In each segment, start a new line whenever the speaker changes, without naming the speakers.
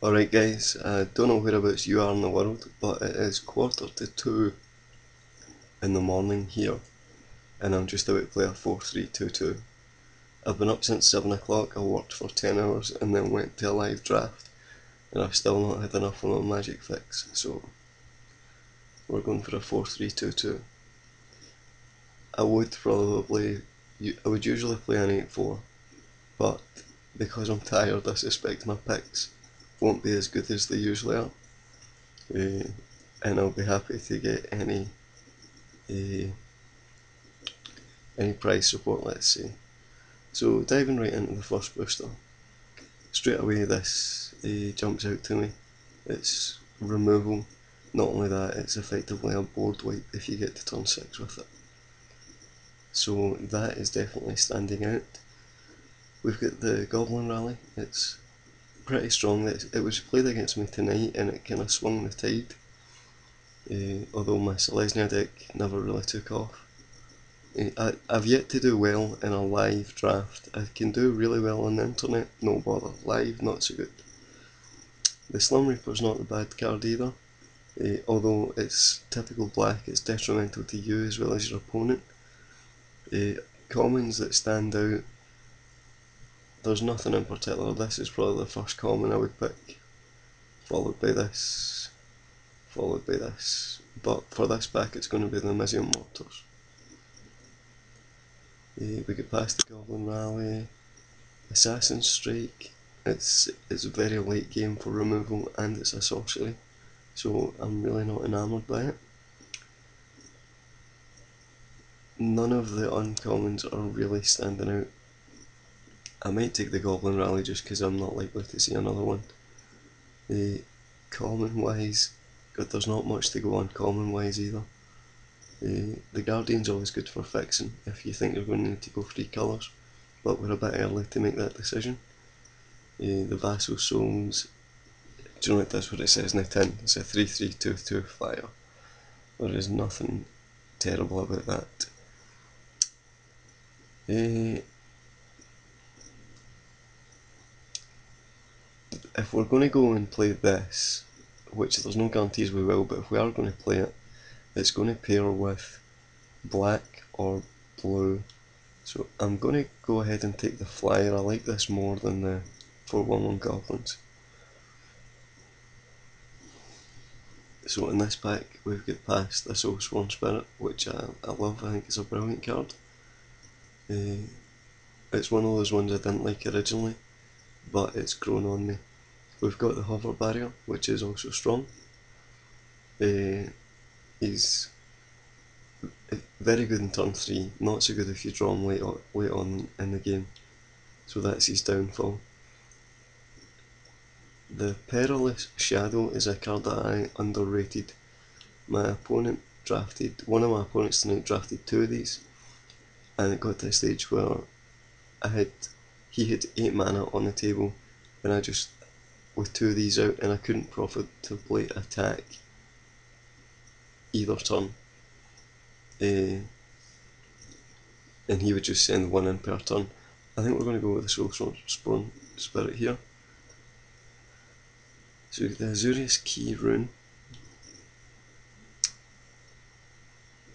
Alright guys, I don't know whereabouts you are in the world, but it is 1:45 in the morning here, and I'm just about to play a 4-3-2-2. I've been up since 7 o'clock, I worked for 10 hours and then went to a live draft, and I've still not had enough of my magic fix, so we're going for a 4-3-2-2. I would usually play an 8-4, but because I'm tired I suspect my picks won't be as good as they usually are. And I'll be happy to get any price support, let's say. So diving right into the first booster, straight away this jumps out to me. It's removal. Not only that, it's effectively a board wipe if you get to turn 6 with it. So that is definitely standing out. We've got the Goblin Rally. It's pretty strong. It was played against me tonight and it kind of swung the tide. Although my Selesnya deck never really took off. I've yet to do well in a live draft. I can do really well on the internet, no bother. Live, not so good. The Slum Reaper's not a bad card either. Although it's typical black, it's detrimental to you as well as your opponent. Commons that stand out, there's nothing in particular. This is probably the first common I would pick, followed by this, but for this pack it's going to be the Museum Mortars. We get past the Goblin Rally, Assassin's Strike. It's a very late game for removal and it's a sorcery, so I'm really not enamoured by it. None of the uncommons are really standing out. I might take the Goblin Rally just because I'm not likely to see another one. Common wise, God, there's not much to go on common wise either. The Guardian's always good for fixing if you think you're going to need to go 3 colours, but we're a bit early to make that decision. The Vassal Souls, do you know what, that's what it says in the tin, it's a 3-3-2-2 flyer. There is nothing terrible about that. If we're going to go and play this, which there's no guarantees we will, but if we are going to play it, it's going to pair with black or blue. So I'm going to go ahead and take the flyer. I like this more than the 4/1/1 goblins. So in this pack we've got past the Soulsworn Spirit, which I love. I think it's a brilliant card. It's one of those ones I didn't like originally, but it's grown on me. We've got the Hover Barrier, which is also strong. He's very good in turn 3, not so good if you draw him late on in the game, so that's his downfall. The Perilous Shadow is a card that I underrated. One of my opponents tonight drafted 2 of these, and it got to a stage where he had 8 mana on the table, and I just, with 2 of these out, and I couldn't profitably attack either turn. And he would just send 1 in per turn. I think we're going to go with the Soulsworn Spirit here. So we get the Azurius Key Rune,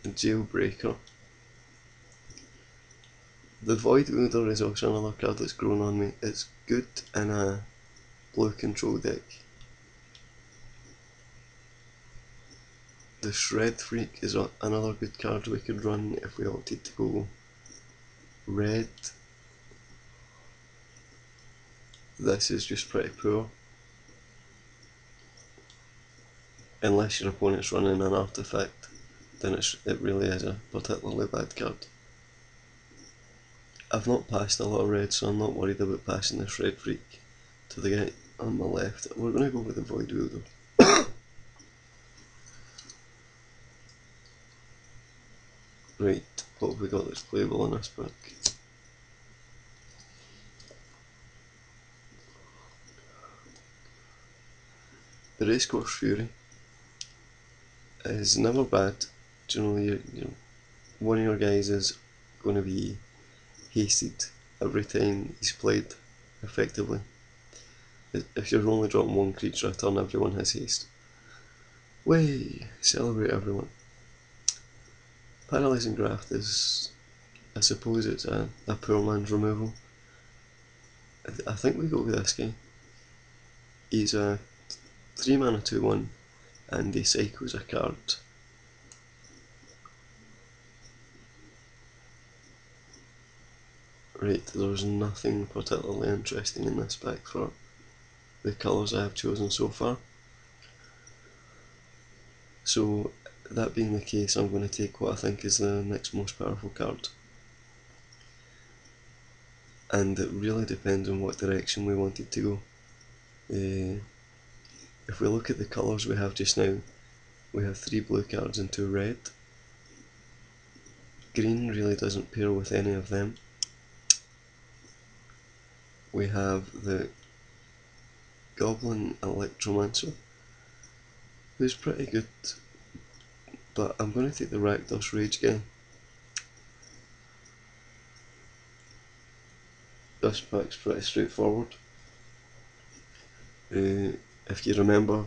the Jailbreaker. The Void Wielder is also another card that's grown on me. It's good in a blue control deck. The Shred Freak is another good card we could run if we opted to go red. This is just pretty poor. Unless your opponent's running an artifact, then it really is a particularly bad card. I've not passed a lot of red, so I'm not worried about passing the Shred Freak to the guy on my left. We're going to go with the Void Wielder. Right, what have we got that's playable in this pack? The Racecourse Fury is never bad. Generally, one of your guys is going to be hasted every time he's played effectively. If you're only drawing one creature a turn, everyone has haste. Way! Celebrate everyone. Paralysing Graft is, I suppose it's a poor man's removal. I think we go with this guy. He's a 3 mana 2/1 and he cycles a card. Right, there's nothing particularly interesting in this pack for the colours I have chosen so far. So, that being the case, I'm going to take what I think is the next most powerful card. And it really depends on what direction we wanted to go. If we look at the colours we have just now, we have 3 blue cards and 2 red. Green really doesn't pair with any of them. We have the Goblin Electromancer, who's pretty good, but I'm going to take the Rakdos Rage guy. This pack's pretty straightforward. If you remember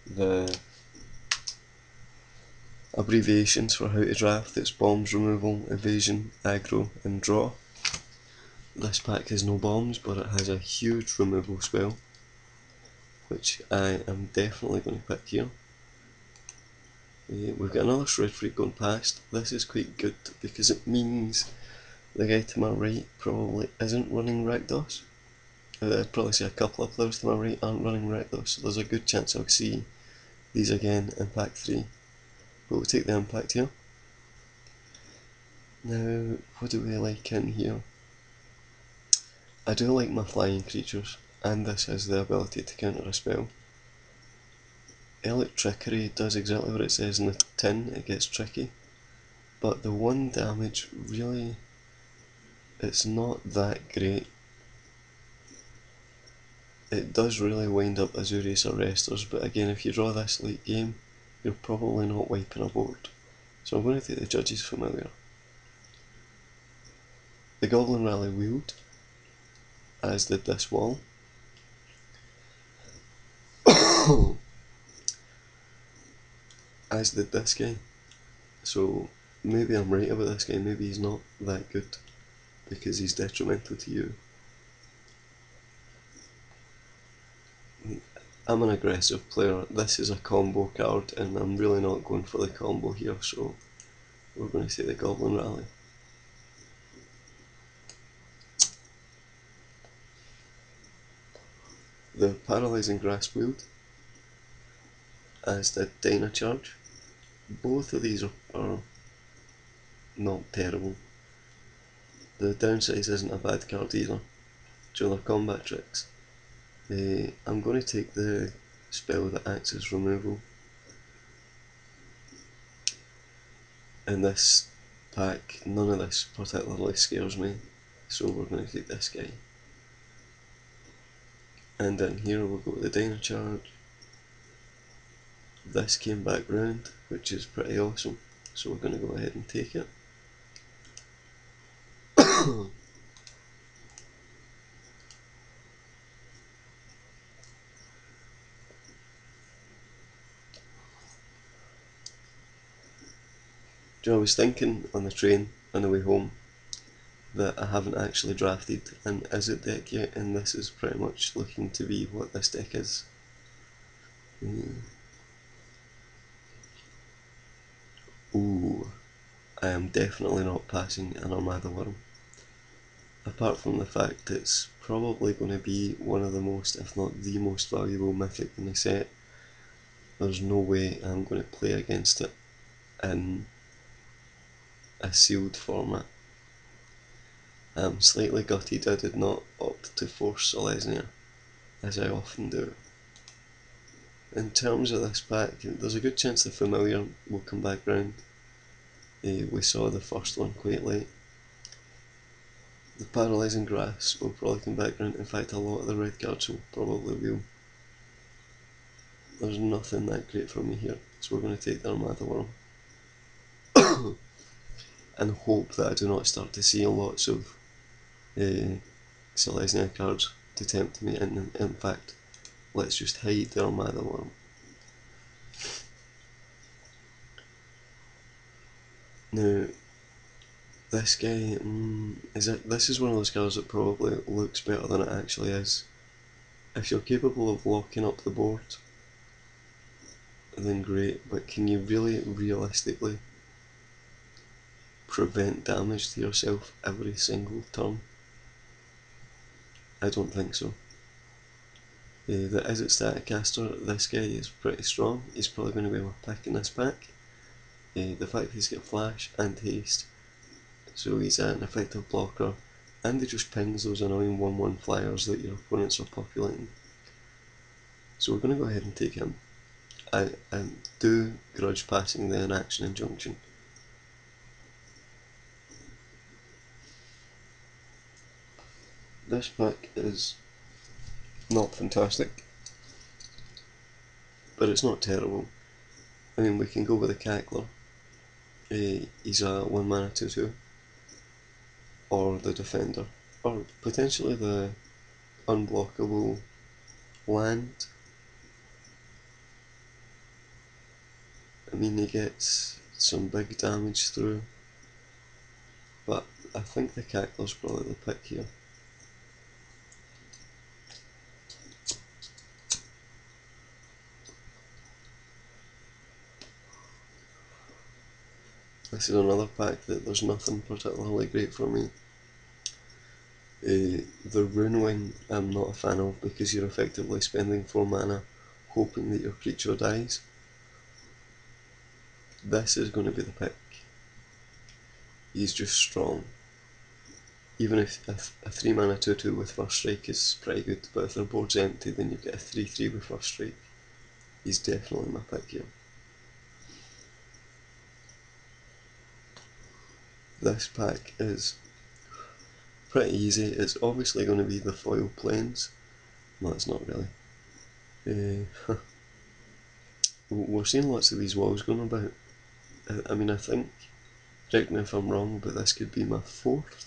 the abbreviations for how to draft, it's bombs, removal, evasion, aggro and draw. This pack has no bombs, but it has a huge removal spell, which I am definitely going to pick here. We've got another Shred Freak going past. This is quite good because it means the guy to my right probably isn't running Rakdos. I'd probably say a couple of players to my right aren't running Rakdos, so there's a good chance I'll see these again in pack 3. But we'll take the impact here. Now, what do we like in here? I do like my flying creatures, and this has the ability to counter a spell. Electrickery does exactly what it says in the tin, it gets tricky, but the 1 damage really, it's not that great. It does really wind up Azorius Arresters, but again, if you draw this late game, you're probably not wiping a board. So I'm going to take the Judge's Familiar. The Goblin Rally wheeled, as did this wall. As did this guy. So maybe I'm right about this guy, maybe he's not that good because he's detrimental to you. I'm an aggressive player, this is a combo card and I'm really not going for the combo here, so we're going to say the Goblin Rally. The Paralysing Grasp wheeled, as did Dynacharge. Both of these are not terrible. The Downsize isn't a bad card either. So they're combat tricks. I'm going to take the spell that acts as removal. In this pack, none of this particularly scares me, so we're going to take this guy. And in here we'll go with the Dynacharge. This came back round, which is pretty awesome, so we're going to go ahead and take it. I was thinking on the train on the way home that I haven't actually drafted an Izzet deck yet, and this is pretty much looking to be what this deck is. Ooh, I am definitely not passing an Armada Worm. Apart from the fact it's probably going to be one of the most, if not the most valuable mythic in the set, there's no way I'm going to play against it in a sealed format. I'm slightly gutted I did not opt to force Selesnya, as I often do. In terms of this pack, there's a good chance the Familiar will come back round. We saw the first one quite late. The Paralysing Grass will probably come back round, in fact a lot of the red cards will probably will. There's nothing that great for me here, so we're going to take the Armada Worm. And hope that I do not start to see lots of Selesnya cards to tempt me, and in fact, let's just hide the Armada Worm. Now, this guy, this is one of those cards that probably looks better than it actually is. If you're capable of locking up the board, then great, but can you really realistically prevent damage to yourself every single turn? I don't think so. The Izzet Staticaster, this guy is pretty strong. He's probably going to be my pick in this pack. The fact that he's got flash and haste, so he's an effective blocker, and he just pings those annoying 1/1 flyers that your opponents are populating. So we're going to go ahead and take him. I do grudge passing the inaction injunction. This pack is not fantastic, but it's not terrible. I mean, we can go with a Cackler. He's a 1 mana 2/2, or the Defender, or potentially the unblockable land. I mean, he gets some big damage through, but I think the Cackler's probably the pick here. This is another pack that there's nothing particularly great for me. The Rune Wing I'm not a fan of, because you're effectively spending 4 mana hoping that your creature dies. This is going to be the pick. He's just strong. Even if a 3 mana 2/2 with first strike is pretty good, but if their board's empty, then you get a 3/3 with first strike. He's definitely my pick here. This pack is pretty easy. It's obviously going to be the foil plains. No, it's not really. We're seeing lots of these walls going about. I mean, I think, correct me if I'm wrong, but this could be my 4th,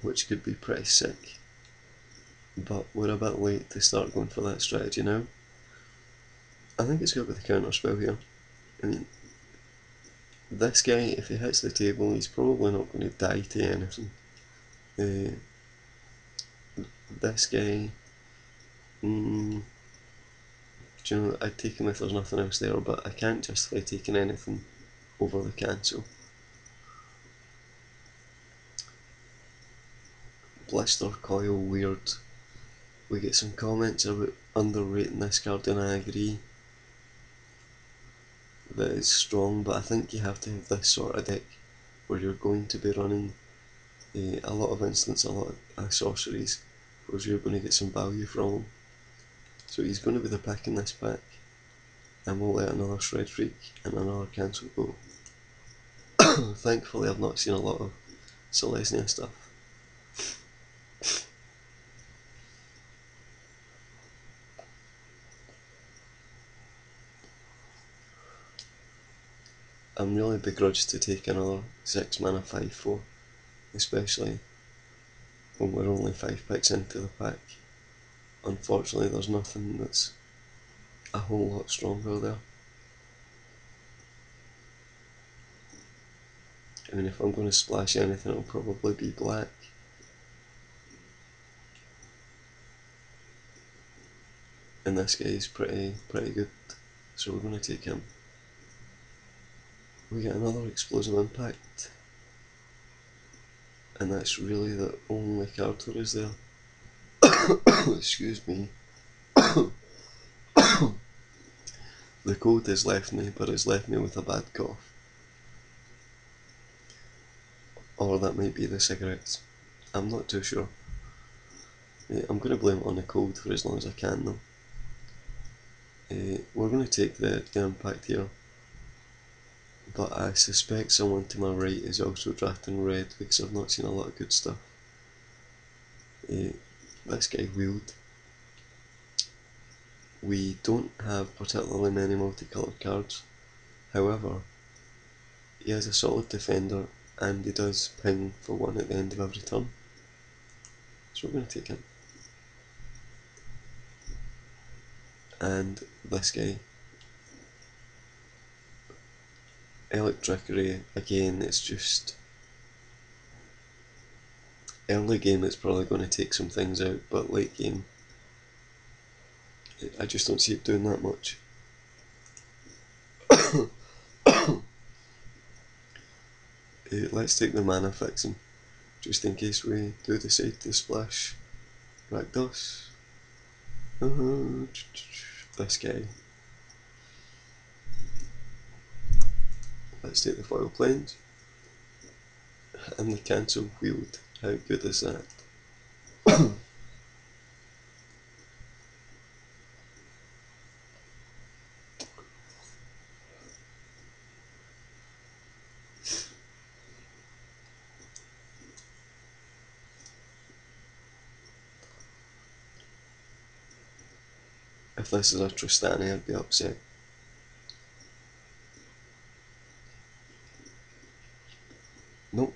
which could be pretty sick. But we're a bit late to start going for that strategy now. I think it's got with the counter spell here. I mean, this guy, if he hits the table, he's probably not going to die to anything. This guy, do you know, I'd take him if there's nothing else there, but I can't justify taking anything over the cancel. Blister Coil, weird. We get some comments about underrating this card, and I agree that it's strong, but I think you have to have this sort of deck where you're going to be running a lot of instants, a lot of sorceries, because you're going to get some value from them. So he's going to be the pick in this pack, and we'll let another Shred Freak and another cancel go. Thankfully I've not seen a lot of Selesnya stuff. I'm really begrudged to take another 6 mana 5/4, especially when we're only 5 picks into the pack. Unfortunately, there's nothing that's a whole lot stronger there. I mean, if I'm going to splash anything, it'll probably be black. And this guy is pretty good, so we're going to take him. We get another Explosive Impact, and that's really the only card there is there. Excuse me. The cold has left me, but it's left me with a bad cough. Or that might be the cigarettes. I'm not too sure. I'm going to blame it on the cold for as long as I can though. We're going to take the impact here, but I suspect someone to my right is also drafting red, because I've not seen a lot of good stuff. This guy wheeled. We don't have particularly many multicoloured cards, however, he is a solid defender and he does ping for 1 at the end of every turn. So we're going to take him. And this guy. Electricity, again, it's just... Early game it's probably going to take some things out, but late game I just don't see it doing that much. Let's take the mana fixing, just in case we do decide to splash Rakdos. This guy. Let's take the foil planes. And the cancel wield. How good is that? If this is a Tristani, I'd be upset. Nope.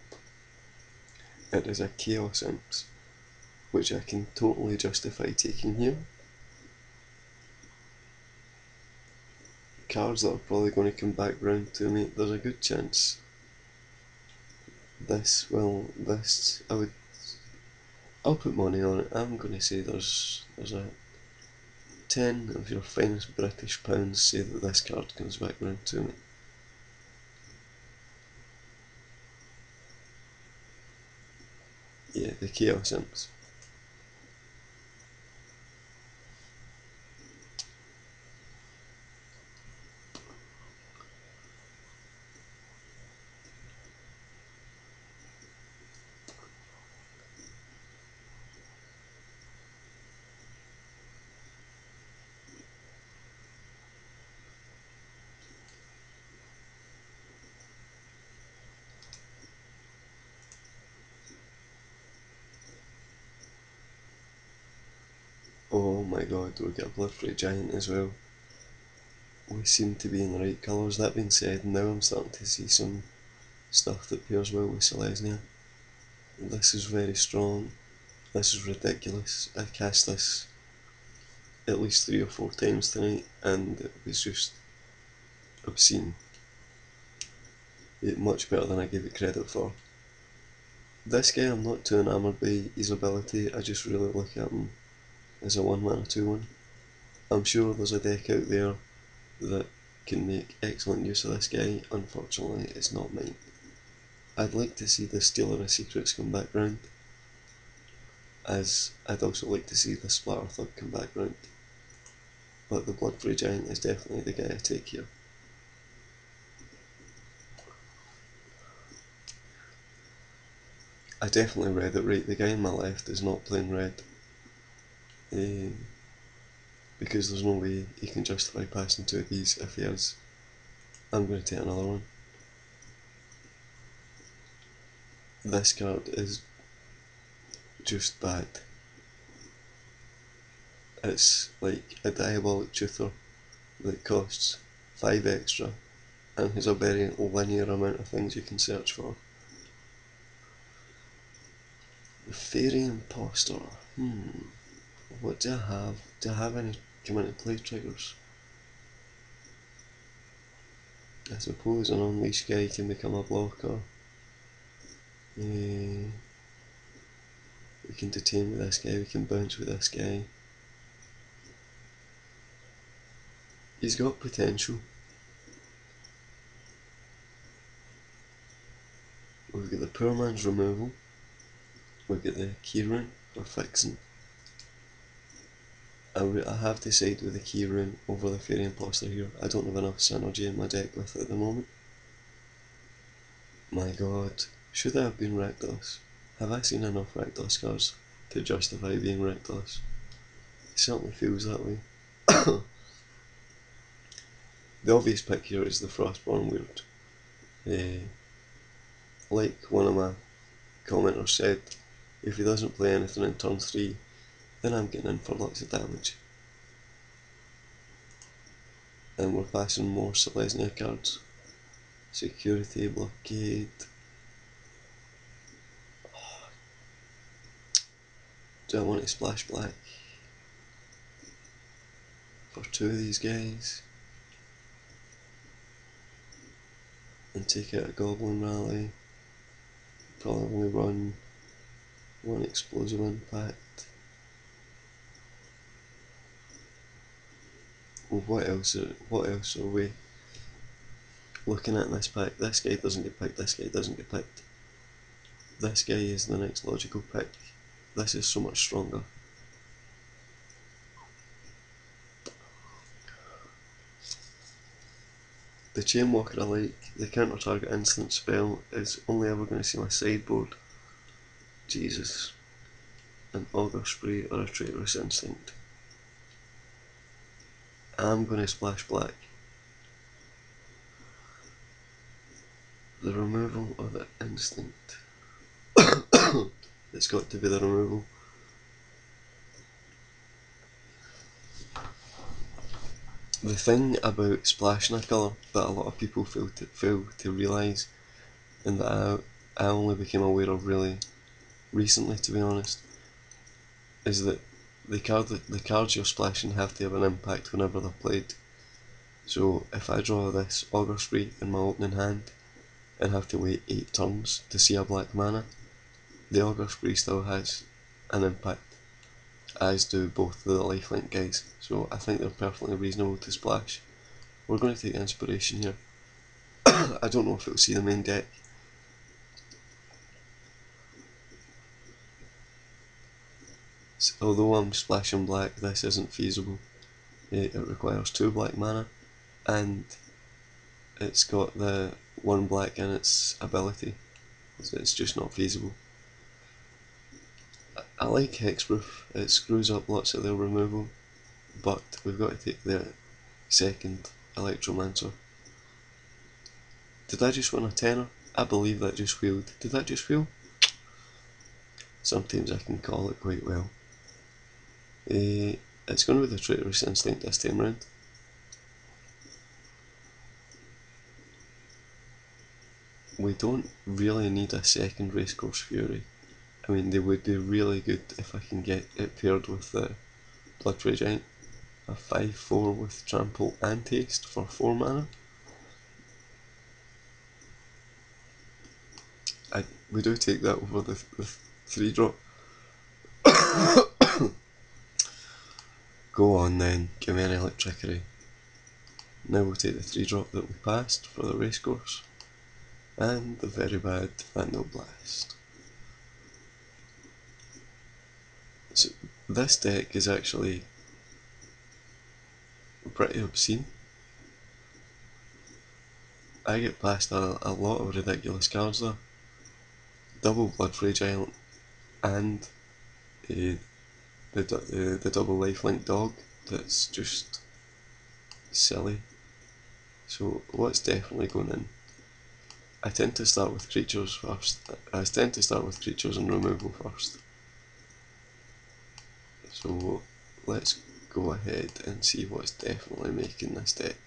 It is a Chaos Imps, which I can totally justify taking here. Cards that are probably going to come back round to me, there's a good chance I'll put money on it. I'm going to say there's a 10 of your finest British pounds say that this card comes back round to me. Yeah, the Chaos Imps. Oh my god, we get a Bloodfray Giant as well. We seem to be in the right colours. That being said, now I'm starting to see some stuff that pairs well with Selesnya. This is very strong. This is ridiculous. I cast this at least 3 or 4 times tonight and it was just obscene. Much better than I gave it credit for. This guy I'm not too enamoured by his ability, I just really look at him as a 1 mana 2/1. I'm sure there's a deck out there that can make excellent use of this guy, unfortunately it's not mine. I'd like to see the Stealer of Secrets come back round, as I'd also like to see the Splatter Thug come back round. But the Bloodfray Giant is definitely the guy I take here. I definitely read it right, the guy on my left is not playing red. Because there's no way he can justify passing 2 of these. If he is, I'm going to take another one. This card is just bad. It's like a Diabolic Tutor that costs 5 extra and has a very linear amount of things you can search for. The Fairy Impostor. What do I have? Do I have any come into play triggers? I suppose an Unleash guy can become a blocker. We can detain with this guy, we can bounce with this guy. He's got potential. We've got the Poor Man's Removal. We've got the Key Rune for fixing. I have to side with the Key Rune over the Fairy Imposter here. I don't have enough synergy in my deck with it at the moment. My god, should I have been Rakdos? Have I seen enough Rakdos cards to justify being Rakdos? It certainly feels that way. The obvious pick here is the Frostborn Weird. Like one of my commenters said, if he doesn't play anything in turn 3, then I'm getting in for lots of damage. And we're passing more Selesnya cards. Security, Blockade. Do I want to splash black for 2 of these guys and take out a Goblin Rally? Probably run 1 Explosive Impact. Well, what else are we looking at in this pack? This guy doesn't get picked, this guy doesn't get picked. This guy is the next logical pick. This is so much stronger. The Chainwalker I like. The counter target instant spell is only ever going to see my sideboard. Jesus. An Augur Spray or a Traitorous Instinct. I'm going to splash black. The removal of the instinct. It's got to be the removal. The thing about splashing a colour that a lot of people fail to realise, and that I only became aware of really recently, to be honest, is that the cards you're splashing have to have an impact whenever they're played. So if I draw this Augur Spray in my opening hand and have to wait 8 turns to see a black mana, the Augur Spray still has an impact, as do both the lifelink guys, so I think they're perfectly reasonable to splash. We're going to take inspiration here. I don't know if it will see the main deck. So, although I'm splashing black, this isn't feasible. It requires 2 black mana, and it's got the 1 black in its ability, so it's just not feasible. I like Hexproof, it screws up lots of their removal, but we've got to take the second Electromancer. Did I just win a tenner? I believe that just wheeled. Did that just wheel? Sometimes I can call it quite well. It's going to be the Traitorous Instinct this time round. We don't really need a second Racecourse Fury. I mean, they would be really good if I can get it paired with the Bloodray Giant. A 5/4 with Trample and Taste for 4 mana. We do take that over the 3-drop. Go on then, give me an Electricity. Now we'll take the 3-drop that we passed for the Racecourse. And the very bad Vandal Blast. So this deck is actually pretty obscene. I get past a lot of ridiculous cards there. Double Bloodray Giant and the double lifelink dog, that's just silly. So what's definitely going in? I tend to start with creatures first. I tend to start with creatures and removal first. So let's go ahead and see what's definitely making this deck.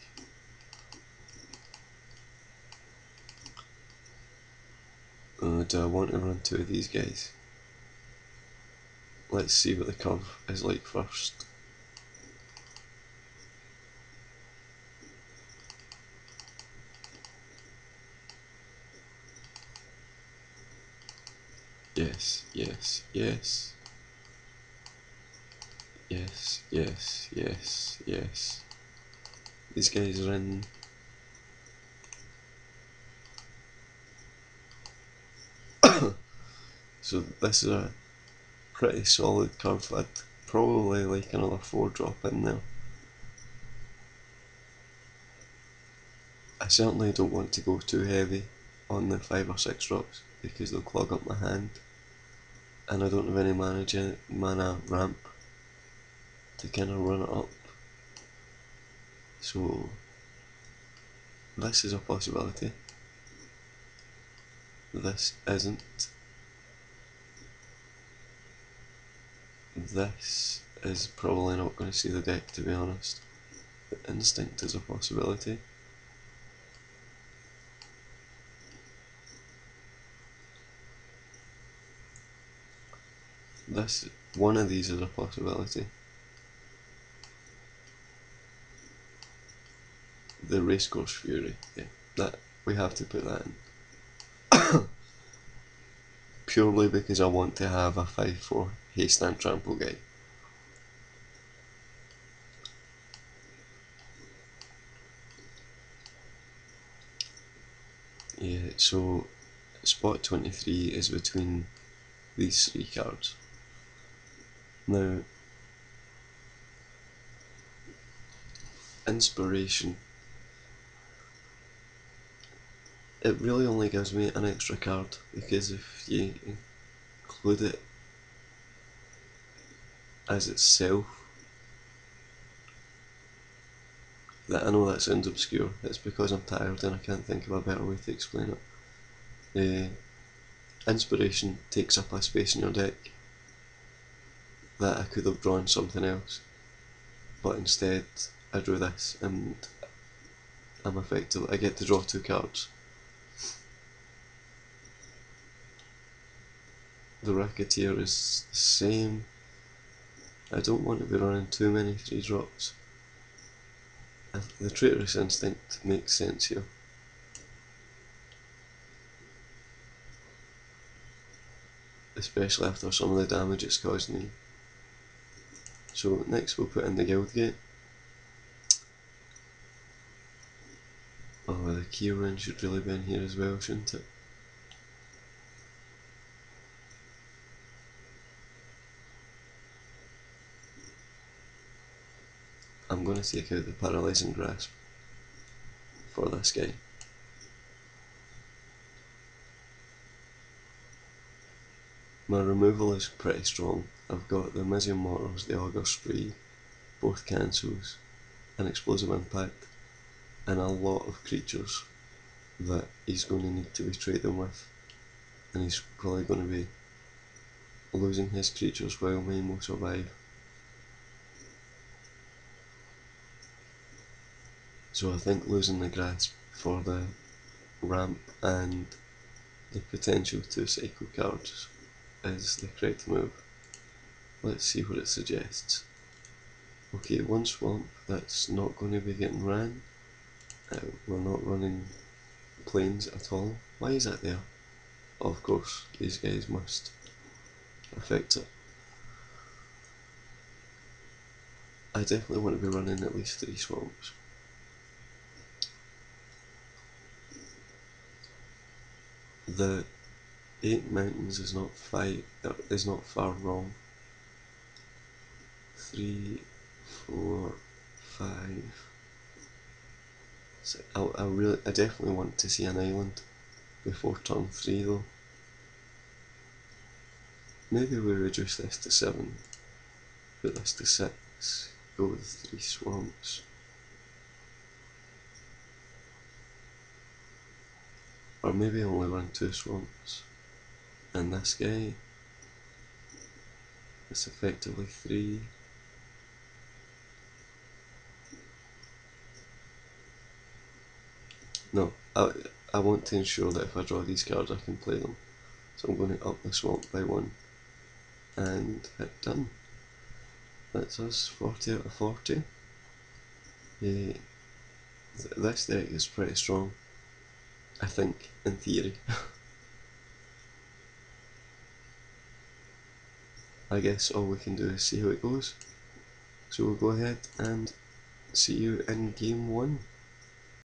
Do I want to run 2 of these guys? Let's see what the curve is like first. Yes, yes, yes. Yes, yes, yes, yes. These guys are in. So this is a pretty solid curve. I'd probably like another 4-drop in there. I certainly don't want to go too heavy on the 5 or 6 drops because they'll clog up my hand, and I don't have any mana ramp to kind of run it up. So this is a possibility. This isn't. This is probably not going to see the deck, to be honest. The Instinct is a possibility. this one of these is a possibility. The Racecourse Fury, yeah, that we have to put that in. Purely because I want to have a 5/4 haste and trample guy. Yeah, so spot 23 is between these three cards. Now, Inspiration, it really only gives me an extra card, because if you include it as itself, that I know that sounds obscure, it's because I'm tired and I can't think of a better way to explain it. Inspiration takes up a space in your deck that I could have drawn something else, but instead I drew this, and I get to draw 2 cards. The Racketeer is the same. I don't want to be running too many 3-drops. The Traitorous Instinct makes sense here. Especially after some of the damage it's caused me. So next we'll put in the Guildgate. Oh, the Keyring should really be in here as well, shouldn't it? I'm going to take out the Paralysing Grasp for this guy. My removal is pretty strong. I've got the Mizium Mortars, the Augur Spree, both cancels, an Explosive Impact, and a lot of creatures that he's going to need to be trading with, and he's probably going to be losing his creatures while mine will survive. So I think losing the Grasp for the ramp and the potential to cycle cards is the correct move. Let's see what it suggests. Okay, 1 swamp, that's not going to be getting ran. We're not running planes at all. Why is that there? Oh, of course, these guys must affect it. I definitely want to be running at least 3 swamps. The 8 mountains is not far wrong. 3, 4, 5. So I definitely want to see an island before turn 3 though. Maybe we reduce this to 7, put this to 6, go with 3 swamps. Or maybe only run 2 swamps. And this guy is effectively 3. No, I want to ensure that if I draw these cards I can play them. So I'm going to up the swamp by 1 and hit done. That's us 40 out of 40. This deck is pretty strong, I think, in theory. I guess all we can do is see how it goes. So we'll go ahead and see you in game 1.